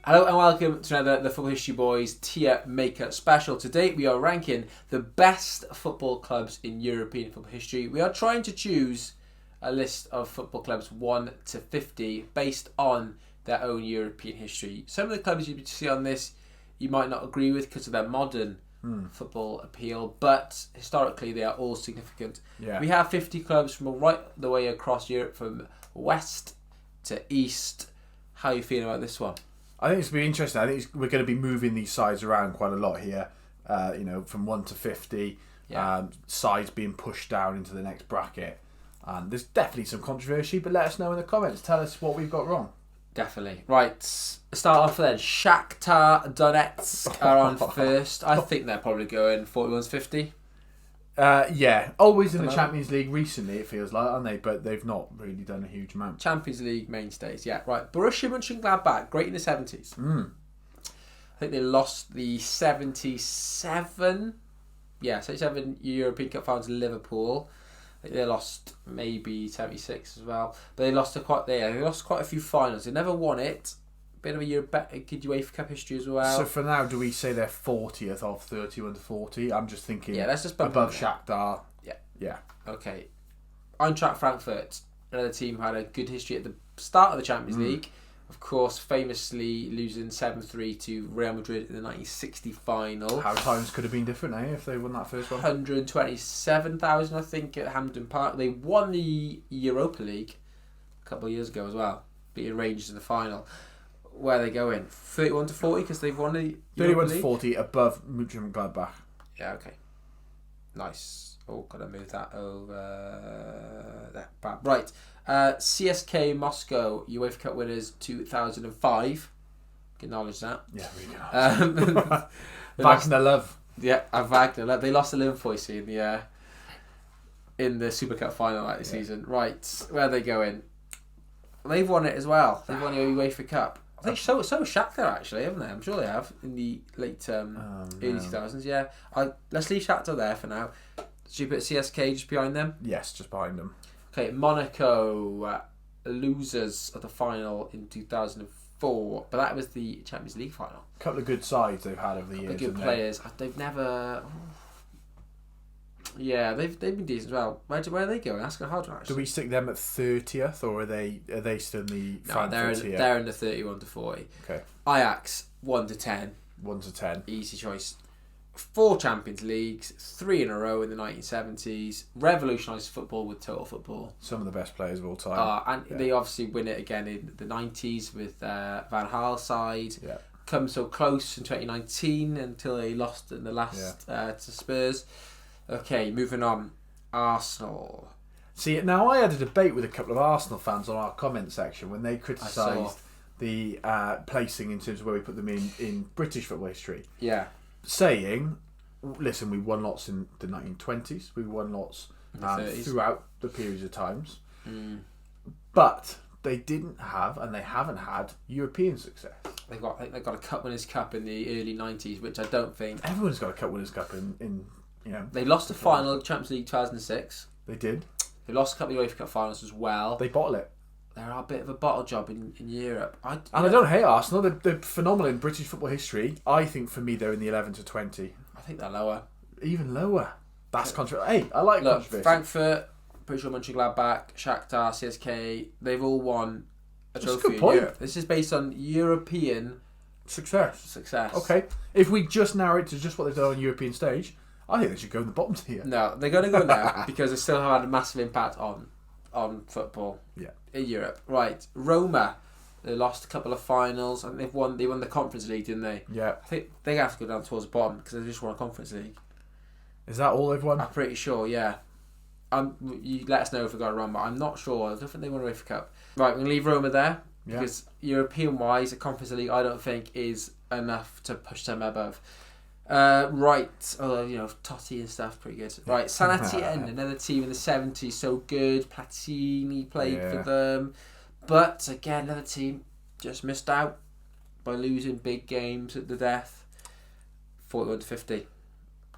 Hello and welcome to another The Football History Boys tier maker special. Today we are ranking the best football clubs in European football history. We are trying to choose a list of football clubs 1 to 50 based on their own European history. Some of the clubs you see on this you might not agree with because of their modern football appeal, but historically they are all significant. Yeah. We have 50 clubs from right the way across Europe, from west to east. How are you feeling about this one? I think it's going to be interesting. I think we're going to be moving these sides around quite a lot here. From 1 to 50, sides being pushed down into the next bracket. And there's definitely some controversy, but let us know in the comments. Tell us what we've got wrong. Definitely. Right, start off then. Shakhtar Donetsk are on first. I think they're probably going 41 to 50. Always in the Champions League recently, it feels like, aren't they? But they've not really done a huge amount. Champions League mainstays, yeah. Right, Borussia Mönchengladbach, great in the 70s. I think they lost the 77 European Cup final to Liverpool. I think they lost maybe 76 as well. But they lost quite a few finals. They never won it. Bit of a good UEFA Cup history as well. So for now, do we say they're 40th of 31 to 40? I'm just thinking let's just bump above Shakhtar. Yeah. Okay. Eintracht Frankfurt, another team who had a good history at the start of the Champions League. Of course, famously losing 7-3 to Real Madrid in the 1960 final. How times could have been different, if they won that first one? 127,000, I think, at Hampden Park. They won the Europa League a couple of years ago as well, beating Rangers in the final. Where are they going? 31 to 40 because they've won the 31 to 40 above Mönchengladbach. Yeah, okay. Nice. Oh, gotta move that over there. Right. CSK Moscow, UEFA Cup winners 2005. Acknowledge that. Yeah, really good. Wagner love. Yeah, Wagner love. They lost to Liverpool, in the Super Cup final this season. Right. Where are they going? They've won it as well. They've won the UEFA Cup. I think so Shakhtar actually, haven't they? I'm sure they have in the late early 2000s. Yeah, let's leave Shakhtar there for now. Should you put CSK just behind them? Yes, just behind them. Okay, Monaco, losers of the final in 2004, but that was the Champions League final. A couple of good sides they've had over the years. Good players. They've never. Yeah, they've been decent as well. Where are they going? That's a hard one, actually. Do we stick them at 30th, or are they still in the Frankfurt tier? They're in the 31 to 40. Okay. Ajax 1 to 10. 1 to 10. Easy choice. 4 Champions Leagues, 3 in a row in the 1970s. Revolutionised football with total football. Some of the best players of all time. They obviously win it again in the 90s with Van Gaal's side. Yeah. Come so close in 2019 until they lost in the last to Spurs. Okay, moving on. Arsenal. See, now I had a debate with a couple of Arsenal fans on our comment section when they criticised the placing in terms of where we put them in British football history. Yeah. Saying, listen, we won lots in the 1920s, we won lots throughout the periods of times, but they didn't have, and they haven't had, European success. They got a Cup Winners' Cup in the early 90s, which I don't think... Everyone's got a Cup Winners' Cup in They lost the final of Champions League 2006. They did. They lost a couple of UEFA Cup finals as well. They bottle it. They're a bit of a bottle job in Europe. I don't hate Arsenal. They're phenomenal in British football history. I think for me they're in the 11 to 20. I think they're lower. Even lower. That's controversial. Hey, I like controversy. Frankfurt, Borussia Mönchengladbach, Shakhtar, CSK, they've all won a trophy in Europe. This is based on European success. Okay. If we just narrow it to just what they've done on European stage, I think they should go in the bottom tier. No, they're going to go now because they still have had a massive impact on football in Europe. Right, Roma, they lost a couple of finals and they won the Conference League, didn't they? Yeah. I think they have to go down towards the bottom because they just won a Conference League. Is that all they've won? I'm pretty sure, yeah. You let us know if we got it wrong, but I'm not sure. I don't think they won a UEFA Cup. Right, we're going to leave Roma there because European-wise, a Conference League I don't think is enough to push them above. Right, although Totti and stuff pretty good. Right, San Etienne, another team in the 70s, so good. Platini played for them, but again another team just missed out by losing big games at the death. 41 to 50.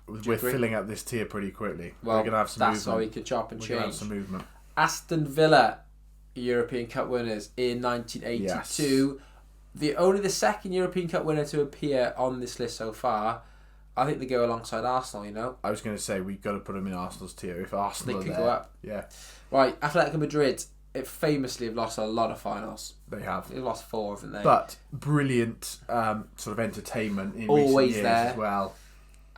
We're filling up this tier pretty quickly. Well, we're gonna have some that's movement. how we could chop and change. We're gonna have some movement. Aston Villa, European Cup winners in 1982. only the second European Cup winner to appear on this list so far. I think they go alongside Arsenal, you know. I was going to say, we've got to put them in Arsenal's tier. If Arsenal they could there, go up. Yeah. Right, Atletico Madrid, it famously have lost a lot of finals. They have. They've lost 4, haven't they? But brilliant sort of entertainment in Always recent years there. as well.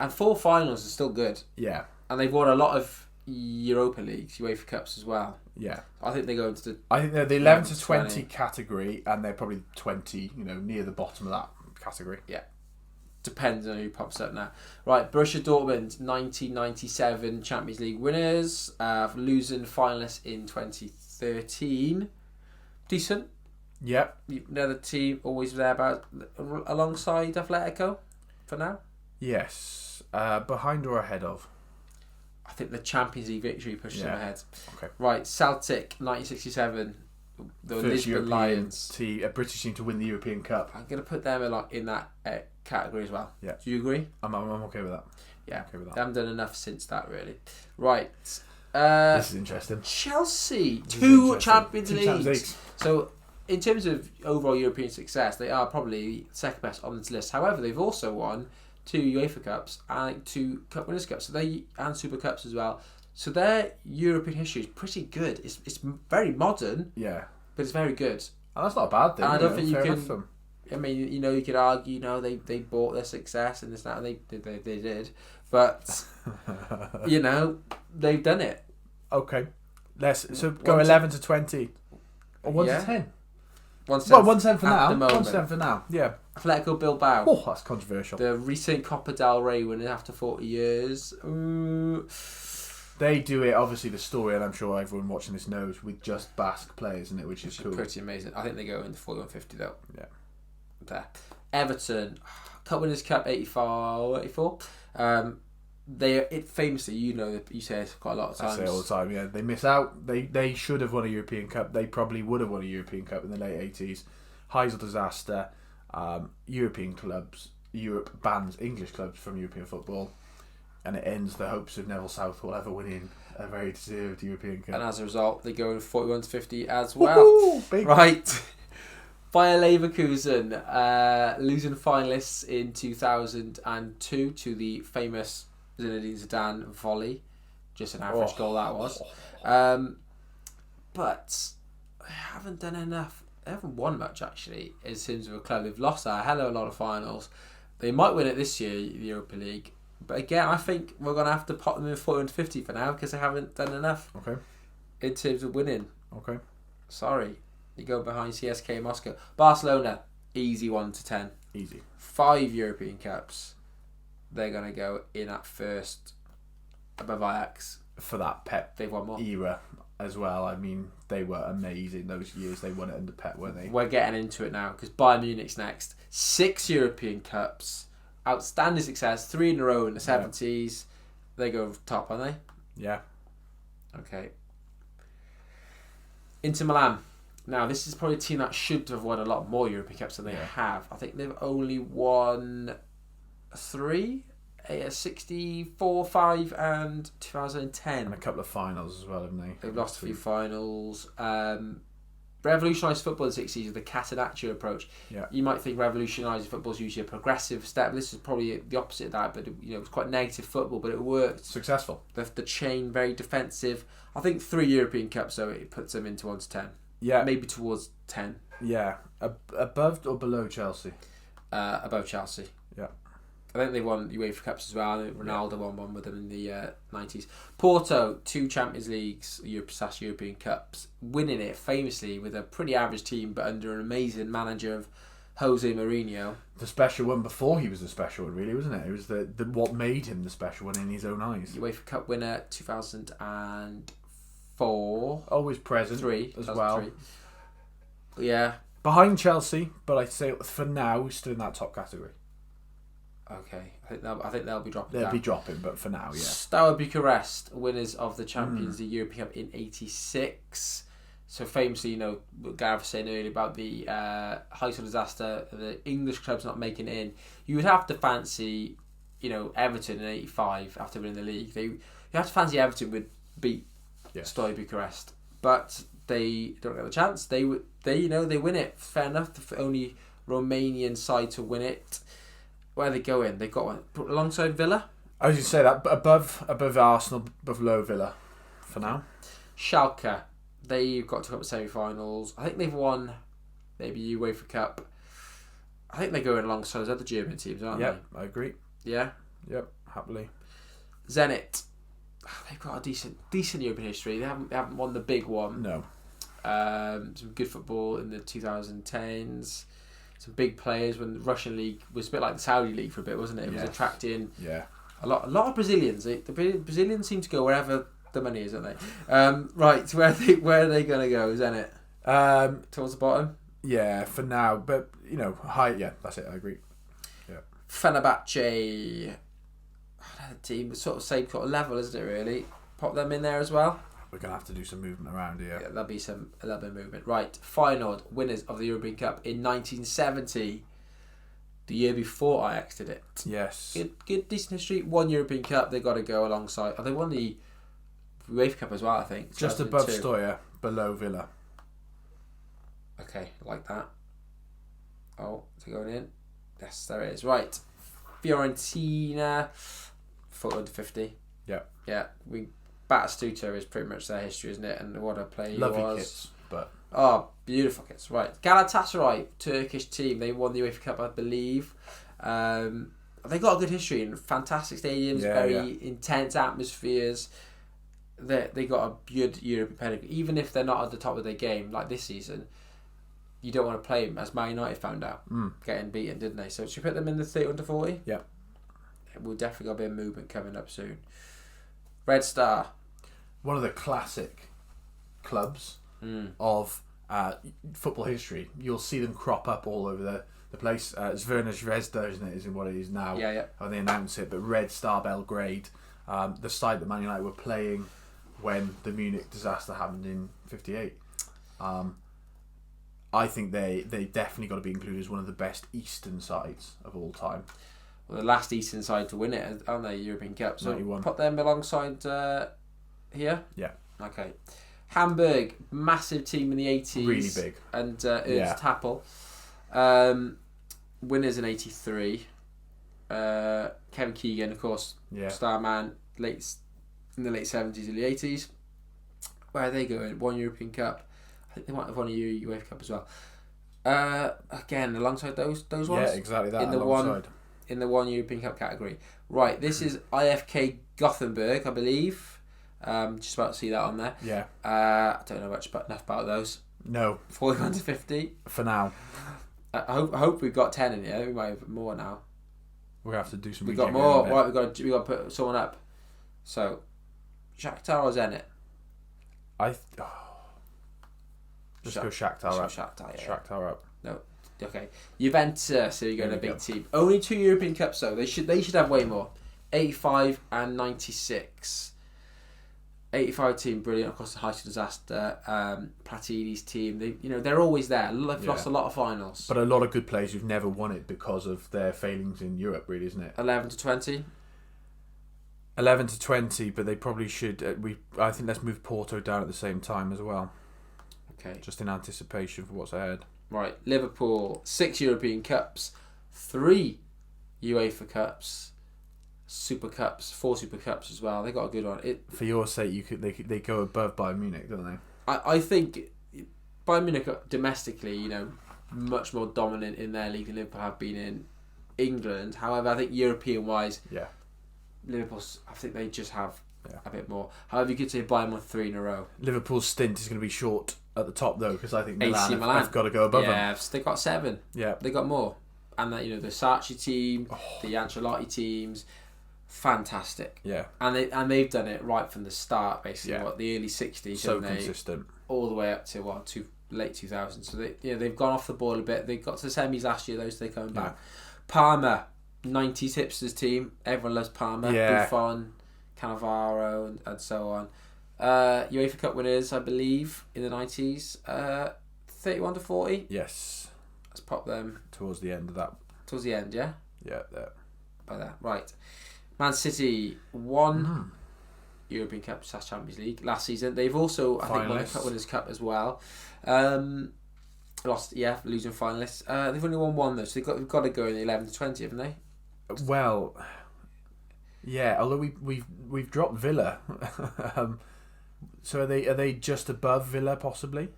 And 4 finals are still good. Yeah. And they've won a lot of Europa Leagues, UEFA Cups as well. Yeah. I think they go into the... I think they're the 11 to 20 category, and they're probably 20, near the bottom of that category. Yeah. Depends on who pops up now. Right, Borussia Dortmund, 1997 Champions League winners, losing finalists in 2013. Decent. Yep. Another team always there about alongside Atletico for now. Yes. Behind or ahead of? I think the Champions League victory pushes them ahead. Okay. Right, Celtic, 1967. The First Lisbon European Lions. team, a British team to win the European Cup. I'm going to put them in that category as well. Yeah. Do you agree? I'm okay with that. Yeah. Okay with that. They haven't done enough since that, really. Right. This is interesting. Chelsea, two Champions Champions Leagues. Leagues. So, in terms of overall European success, they are probably second best on this list. However, they've also won 2 UEFA Cups and 2 Cup Winners' Cups, and Super Cups as well. So their European history is pretty good. It's very modern. Yeah. But it's very good. And that's not a bad thing. And I don't think you fair can. enough for them. I mean, you could argue, they bought their success and this and that, and they did, but they've done it. Okay, so go 11 to 20, or 1 to 10. 1 to 10. Well, 1 to 10 for now. The 1 to 10 for now. Yeah. Atletico Bilbao. Oh, that's controversial. The recent Copa del Rey winner after 40 years. Ooh. They do it, obviously, the story, and I'm sure everyone watching this knows, with just Basque players, isn't it? Which is cool. Pretty amazing. I think they go into 41-50 though. Yeah. There. Everton, Cup Winners' Cup 84. Famously, you say it quite a lot of times. I say it all the time, yeah. They miss out. They should have won a European Cup. They probably would have won a European Cup in the late 80s. Heysel disaster. European clubs, Europe bans English clubs from European football. And it ends the hopes of Neville Southall ever winning a very deserved European Cup. And as a result, they go in 41-50 as well. Woo-hoo! Big. Right. Bayer Leverkusen, losing finalists in 2002 to the famous Zinedine Zidane volley. Just an average goal that was. But they haven't done enough. They haven't won much, actually, in terms of a club. They've lost a hell of a lot of finals. They might win it this year, the Europa League. But again, I think we're going to have to pop them in 41-50 for now because they haven't done enough. Okay. In terms of winning. Okay. Sorry. You go behind CSK Moscow. Barcelona, easy 1 to 10. Easy. 5 European Cups. They're going to go in at first above Ajax. For that Pep They've won more. era as well. I mean, they were amazing those years. They won it under Pep, weren't they? We're getting into it now because Bayern Munich's next. 6 European Cups. Outstanding success. 3 in a row in the 70s. They go top, aren't they? Yeah. Okay. Inter Milan. Now, this is probably a team that should have won a lot more European Cups than they have. I think they've only won 3. 64, 5 and 2010. And a couple of finals as well, haven't they? They've lost a few finals. Revolutionised football in the 60s with the Catenaccio approach. Yeah. You might think revolutionising football is usually a progressive step. This is probably the opposite of that, but it was quite negative football, but it worked. Successful. The chain, very defensive. I think 3 European Cups, so it puts them into 1 to 10. Yeah. Maybe towards 10. Yeah. Above or below Chelsea? Above Chelsea. Yeah. I think they won UEFA Cups as well. I think Ronaldo won one with them in the 90s. Porto, 2 Champions Leagues, European Cups, winning it famously with a pretty average team, but under an amazing manager of Jose Mourinho. The special one before he was the special one, really, wasn't it? It was the what made him the special one in his own eyes. UEFA Cup winner, 2004. Always present 3 as well. Yeah. Behind Chelsea, but I'd say for now, we're still in that top category. Okay, I think they'll be dropping. They'll be dropping, but for now, yeah. Steaua Bucharest, winners of the Champions League European Cup in '86. So famously, Gareth was saying earlier about the Heysel disaster, the English clubs not making it in. You would have to fancy, Everton in '85 after winning the league. You have to fancy Everton would beat Steaua Bucharest, but they don't get the chance. They win it. Fair enough. Only Romanian side to win it. Where are they going? They've got one alongside Villa. I was going to say that above Arsenal, below Villa, for now. Schalke, they've got to come to semi-finals. I think they've won maybe UEFA Cup. I think they're going alongside those other German teams, aren't they? Yep, I agree. Yeah? Yep, happily. Zenit, they've got a decent European history. They haven't won the big one. No. Some good football in the 2010s. Some big players when the Russian league was a bit like the Saudi league for a bit, wasn't it? It was attracting a lot of Brazilians. The Brazilians seem to go wherever the money is, don't they? Right, where are they going to go? Zenit? Towards the bottom? Yeah, for now. But, high. Yeah, that's it. I agree. Yeah. Fenerbahce. Team, sort of same sort of level, isn't it, really? Pop them in there as well. We're going to have to do some movement around here. Yeah, there'll be a little bit of movement. Right, Feyenoord, winners of the European Cup in 1970. The year before Ajax did it. Yes. Good, decent history. One European Cup, they've got to go alongside. Oh, they won the UEFA Cup as well, I think. Just above Stoya, below Villa. Okay, like that. Oh, is it going in? Yes, there it is. Right. Fiorentina, under 50. Yeah. Yeah, Batistuta is pretty much their history, isn't it? And what a player he was. Lovely kits, but... Oh, beautiful kits. Right. Galatasaray, Turkish team. They won the UEFA Cup, I believe. They got a good history in fantastic stadiums, very intense atmospheres. They got a good European pedigree. Even if they're not at the top of their game, like this season, you don't want to play them, as Man United found out, getting beaten, didn't they? So should we put them in the 30 under 40? Yeah. We'll definitely got a bit of movement coming up soon. Red Star. One of the classic clubs of football history. You'll see them crop up all over the place. Zvezda Zvezda, isn't it? Isn't what it is now. Yeah. When they announce it, but Red Star Belgrade, the side that Man United were playing when the Munich disaster happened in '58. I think they definitely got to be included as one of the best Eastern sides of all time. Well, the last Eastern side to win it, aren't they? European Cup. So 91. Put them alongside here. Yeah. Okay. Hamburg, massive team in the 80s. Really big. And Ernst Happel. Winners in 83. Kevin Keegan, of course, star man, in the late 70s, early 80s. Where are they going? One European Cup. I think they might have won a UEFA Cup as well. Again, alongside those ones. Yeah, exactly that. In the one European Cup category. Right, this is IFK Gothenburg, I believe. Just about to see that on there. Yeah. I don't know enough about those. No. 41 to 50. For now. I hope we've got 10 in here. We might have more now. We'll have to do some. We got more. Right, we got to put someone up. So, Shakhtar or Zenit? Just go Shakhtar up. Shakhtar up. No. Okay. Juventus, so you're going a big team. Only 2 European Cups though. They should have way more. 85 and 96. 85 team, brilliant. Of course, the Haiti disaster. Platini's team. They're always there. They've lost a lot of finals. But a lot of good players who've never won it because of their failings in Europe, really, isn't it? 11 to 20. 11 to 20, but they probably should. I think let's move Porto down at the same time as well. Okay. Just in anticipation for what's ahead. Right, Liverpool, 6 European Cups, 3 UEFA Cups, Super Cups, 4 Super Cups as well. They got a good one. For your sake, they go above Bayern Munich, don't they? I think Bayern Munich domestically, much more dominant in their league than Liverpool have been in England. However, I think European wise, Liverpool, I think they just have a bit more. However, you could say Bayern won 3 in a row. Liverpool's stint is going to be short at the top though, because I think Milan have got to go above them. Yeah, they got 7. Yeah, they got more, and that the Sarri team, the Ancelotti teams, fantastic. Yeah, and they've done it right from the start, basically. Yeah. The early 60s, so consistent, all the way up to late 2000s. So they've gone off the ball a bit. They got to the semis last year, though, so they're coming back. Parma, 90s hipsters team. Everyone loves Parma. Yeah. Buffon, Cannavaro, and so on. UEFA Cup winners, I believe, in the 90s. 31 to 40. Yes. Let's pop them towards the end of that. Towards the end, yeah. Yeah, there. By that, right. Man City won European Cup / Champions League last season. They've also, I think, won the Cup Winners' Cup as well. Lost, losing finalists. They've only won one though, so they've got to go in the 11 to 20, haven't they? Well, yeah. Although we've dropped Villa, so are they just above Villa possibly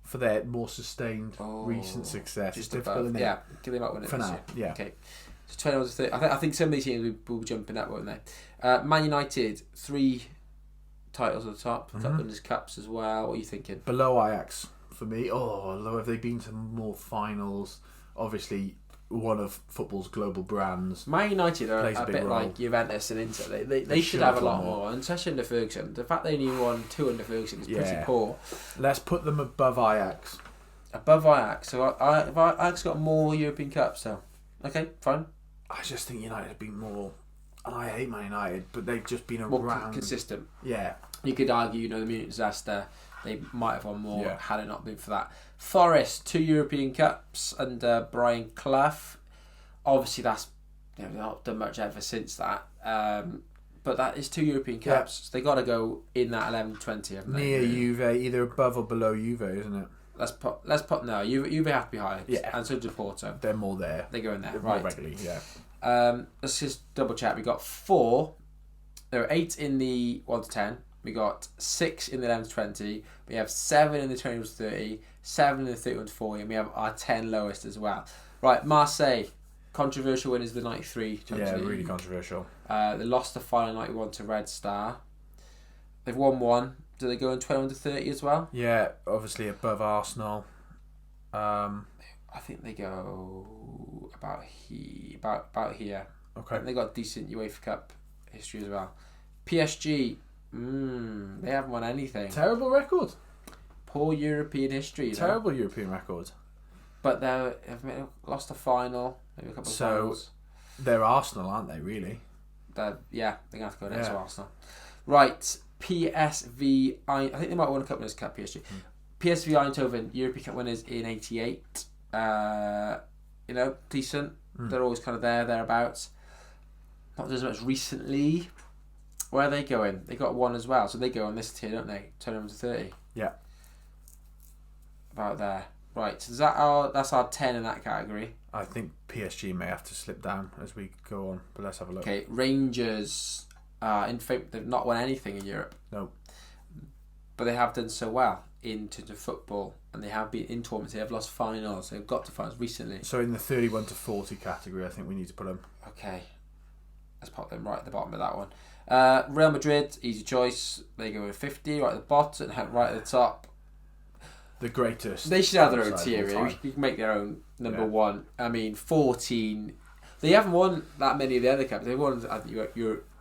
for their more sustained recent success? Just above, yeah. They might win it for this now. year. Yeah. Okay. So 21 to 30. I think some of these teams will be jumping up, won't they? Man United, 3 titles at the top. Cup winners' cups as well. What are you thinking? Below Ajax for me. Although have they been to more finals? Obviously, one of football's global brands. Man United are a bit like Juventus and Inter. They should have a lot more, and especially under Ferguson. The fact they only won 2 under Ferguson is pretty poor. Let's put them above Ajax. Above Ajax. So Ajax got more European Cups, so okay, fine. I just think United have been more, and I hate Man United, but they've just been more around. Consistent. Yeah. You could argue, the Munich disaster, they might have won more had it not been for that. Forest, 2 European Cups under Brian Clough. Obviously, that's they've not done much ever since that. But that is 2 European Cups. So they got to go in that 11-20, haven't they? Near Juve, either above or below Juve, isn't it? Let's put no. Juve have to be higher. Yeah. And so do Porto. They're more there. They go in there, They're right? More regularly, yeah. Let's just double check. We got 4. There are 8 in the 1 to 10. We got 6 in the 11 to 20. We have 7 in the 21 to 30. 7 in the 31 to 40. And we have our 10 lowest as well. Right, Marseille. Controversial winners of the 93. Yeah, really controversial. They lost the final 91 to Red Star. They've won 1. Do they go in 21 to 30 as well? Yeah, obviously above Arsenal. I think they go about here. Okay. They got decent UEFA Cup history as well. PSG, they haven't won anything. Terrible record. Poor European history. Terrible European record. But they've lost a final, maybe a couple of finals. They're Arsenal, aren't they, really? They're going to have to go next to Arsenal. Right, PSV, I think they might win a Cup Winners' Cup, PSG. PSV Eindhoven, European Cup winners in 88. Decent. They're always kind of thereabouts. Not as much recently. Where are they going? They got 1 as well, so they go on this tier, don't they? 21 to 30. Yeah. About there. Right, so that's our 10 in that category. I think PSG may have to slip down as we go on, but let's have a look. Okay, Rangers, in fact, they've not won anything in Europe. No. But they have done so well in terms of football, and they have been in tournaments. They have lost finals. They've got to finals recently. So in the 31 to 40 category, I think we need to put them. Okay, let's pop them right at the bottom of that one. Real Madrid, easy choice. They go with 50 right at the bottom, right at the top. The greatest. They should have their own tier. You can make their own number 1. I mean, 14. They haven't won that many of the other cups. They've won.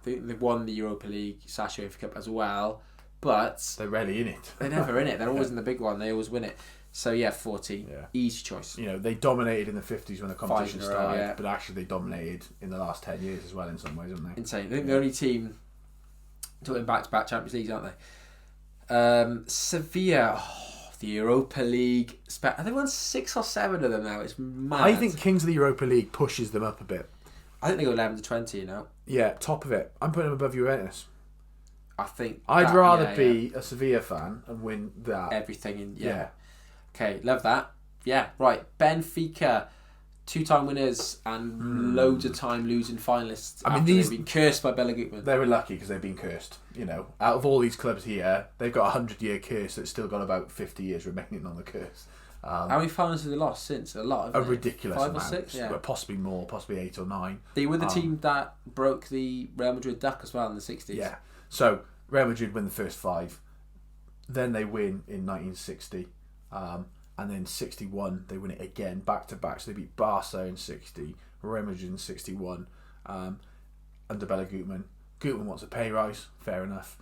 They've won the Europa League / UEFA Cup as well, but they're rarely in it. They're never in it. They're always in the big one. They always win it. So 14. Yeah. Easy choice. They dominated in the 50s when the competition started, but actually they dominated in the last 10 years as well in some ways, haven't they? Insane. I think the only team to win back-to-back Champions Leagues, aren't they? Sevilla. The Europa League. I think won 6 or 7 of them now. It's mad. I think Kings of the Europa League pushes them up a bit. I think they go 11 to 20, Yeah, top of it. I'm putting them above Juventus. I think I'd rather be a Sevilla fan and win that. Everything in Okay, love that. Yeah, right. Benfica, 2-time winners and loads of time losing finalists. I mean, they've been cursed by Bela Gutmann. They were lucky because they've been cursed. Out of all these clubs here, they've got a 100-year curse that's still got about 50 years remaining on the curse. How many finals have they lost since? A lot. A ridiculous 5 amount. or 6? Yeah. But possibly more, possibly 8 or 9. They were the team that broke the Real Madrid duck as well in the 60s. Yeah. So Real Madrid win the first 5. Then they win in 1960. And then 61, they win it again, back to back. So they beat Barca in 60, Real Madrid in 61, under Bela Gutmann. Gutmann wants a pay rise, fair enough.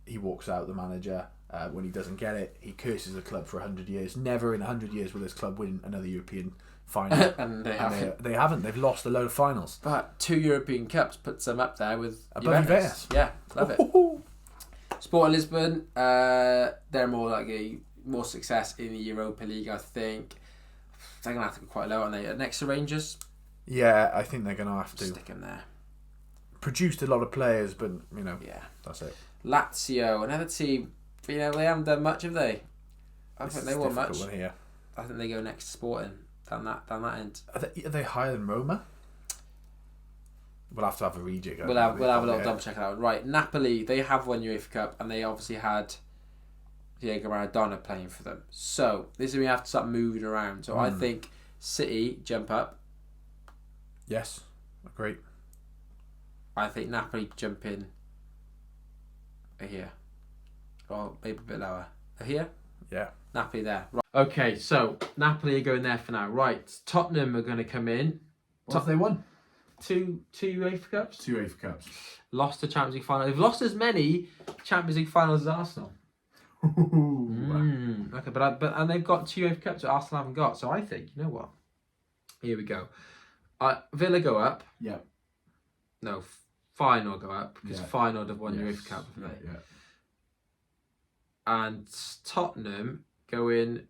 He walks out, the manager. When he doesn't get it, he curses the club for 100 years. Never in 100 years will this club win another European final. And they haven't. They haven't. They've lost a load of finals. But 2 European Cups puts them up there with above Juventus. Yeah, love it. Sporting Lisbon, they're more success in the Europa League, I think. They're going to have to go quite low, aren't they? Next to Rangers? Yeah, I think they're going to have to. Stick them there. Produced a lot of players, but, that's it. Lazio, another team, they haven't done much, have they? I don't think they won much. One here. I think they go next to Sporting down that end. Are they higher than Roma? We'll have to have a rejig. We'll have a little double check out. Right, Napoli, they have won UEFA Cup, and they obviously had Diego Maradona playing for them. So this is where we have to start moving around. So I think City jump up. Yes, agree. I think Napoli jump in here, or maybe a bit lower. Here. Yeah. Napoli there. Right. Okay, so Napoli are going there for now. Right, Tottenham are going to come in. What have they won? Two UEFA Cups. 2 UEFA Cups. Lost the Champions League final. They've lost as many Champions League finals as Arsenal. Okay, but they've got 2 UEFA Cups that Arsenal haven't got. So I think, you know what? Here we go. Villa go up. Yeah. No, final go up because final have won UEFA Cup. Yeah. And Tottenham go in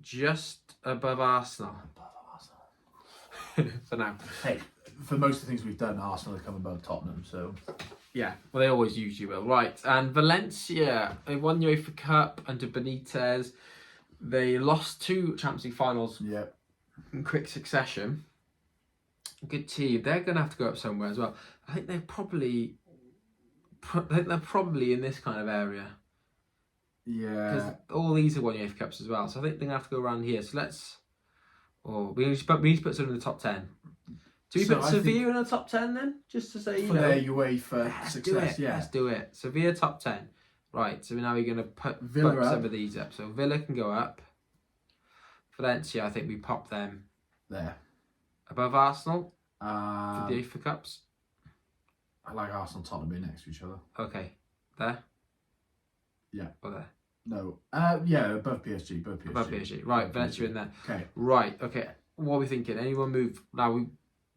just above Arsenal. For now. Hey, for most of the things we've done, Arsenal have come above Tottenham, so... Yeah, well, they always usually will. Right, and Valencia, they won the UEFA Cup under Benitez. They lost 2 Champions League finals in quick succession. Good team. They're going to have to go up somewhere as well. I think they're probably in this kind of area. Yeah. Because all these have won UEFA Cups as well. So I think they're going to have to go around here. So let's... we need to put someone in the top 10. Do we put Sevilla in the top 10 then? Just to say, for their UEFA success, Let's do it. Sevilla top 10. Right, so now we're going to put some of these up. So Villa can go up. Valencia, I think we pop them there. Above Arsenal for the UEFA Cups. I like Arsenal and Tottenham being next to each other. Okay. There? Yeah. Or there? No. Above PSG. Above PSG. Right, Valencia in there. Okay. Right, okay. What are we thinking? Anyone move? Now,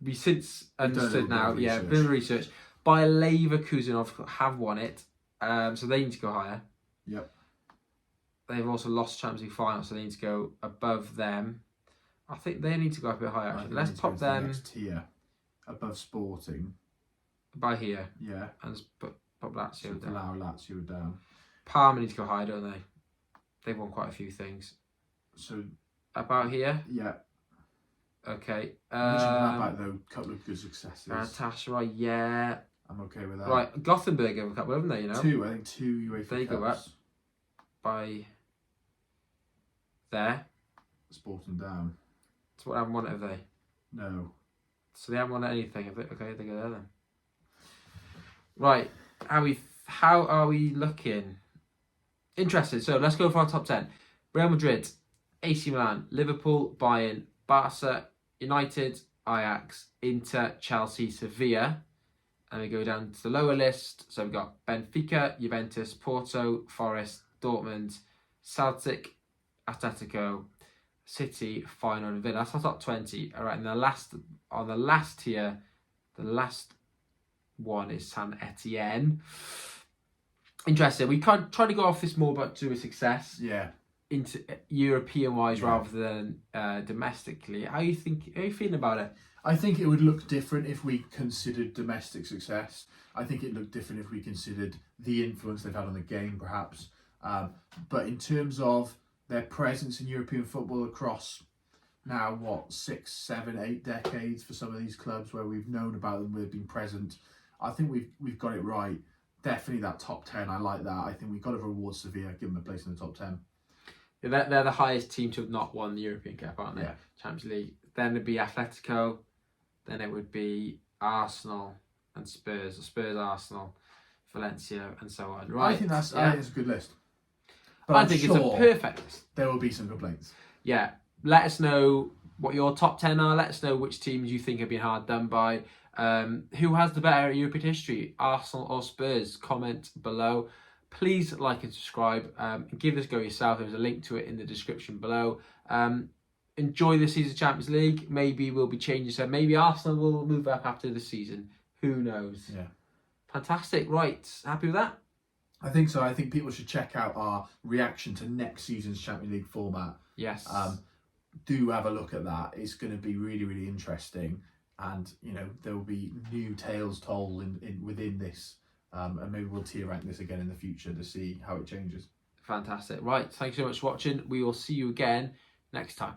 we since understood now. Yeah, a bit of research. Bayer Leverkusen have won it. So they need to go higher. Yep. They've also lost Champions League final, so they need to go above them. I think they need to go up a bit higher. Actually. Let's pop them next tier, above Sporting. By here. Yeah. And just pop Lazio down. Allow Lazio down. Parma need to go higher, don't they? They've won quite a few things. So about here. Yeah. Okay. Back though, a couple of good successes. Galatasaray, yeah. I'm okay with that. Right, Gothenburg have a couple, haven't they? You know. 2, I think 2 UEFA They Cups. go up by there. Sporting down. So what haven't won it, have they? No. So they haven't won anything, have they? Okay, they go there then. Right, how are we looking? Interested. So let's go for our top 10. Real Madrid, AC Milan, Liverpool, Bayern, Barca, United, Ajax, Inter, Chelsea, Sevilla. And we go down to the lower list. So we've got Benfica, Juventus, Porto, Forest, Dortmund, Celtic, Atletico, City, Feyenoord, and Villa. That's our top 20. All right, and on the last tier, the last one is Saint Etienne. Interesting. We can't try to go off this more about to a success. Yeah. Into European wise rather than domestically. How are you feeling about it? I think it would look different if we considered domestic success. I think it'd look different if we considered the influence they've had on the game, perhaps. But in terms of their presence in European football across now, 6, 7, 8 decades for some of these clubs where we've known about them, we've been present. I think we've got it right. Definitely that top 10. I like that. I think we've got to reward Sevilla, give them a place in the top 10. Yeah, they're the highest team to have not won the European Cup, aren't they? Yeah. Champions League. Then it'd be Atletico. Then it would be Arsenal and Spurs. Spurs, Arsenal, Valencia, and so on. Right. I think that's a good list. But I think it's a perfect list. There will be some complaints. Yeah. Let us know what your top 10 are. Let us know which teams you think have been hard done by. Who has the better European history, Arsenal or Spurs? Comment below. Please like and subscribe. And give this a go yourself. There's a link to it in the description below. Enjoy the season Champions League. Maybe we'll be changing. So maybe Arsenal will move up after the season. Who knows? Yeah. Fantastic. Right. Happy with that? I think so. I think people should check out our reaction to next season's Champions League format. Yes. Do have a look at that. It's going to be really, really interesting. And, there will be new tales told within this. And maybe we'll tier rank this again in the future to see how it changes. Fantastic. Right. Thanks so much for watching. We will see you again next time.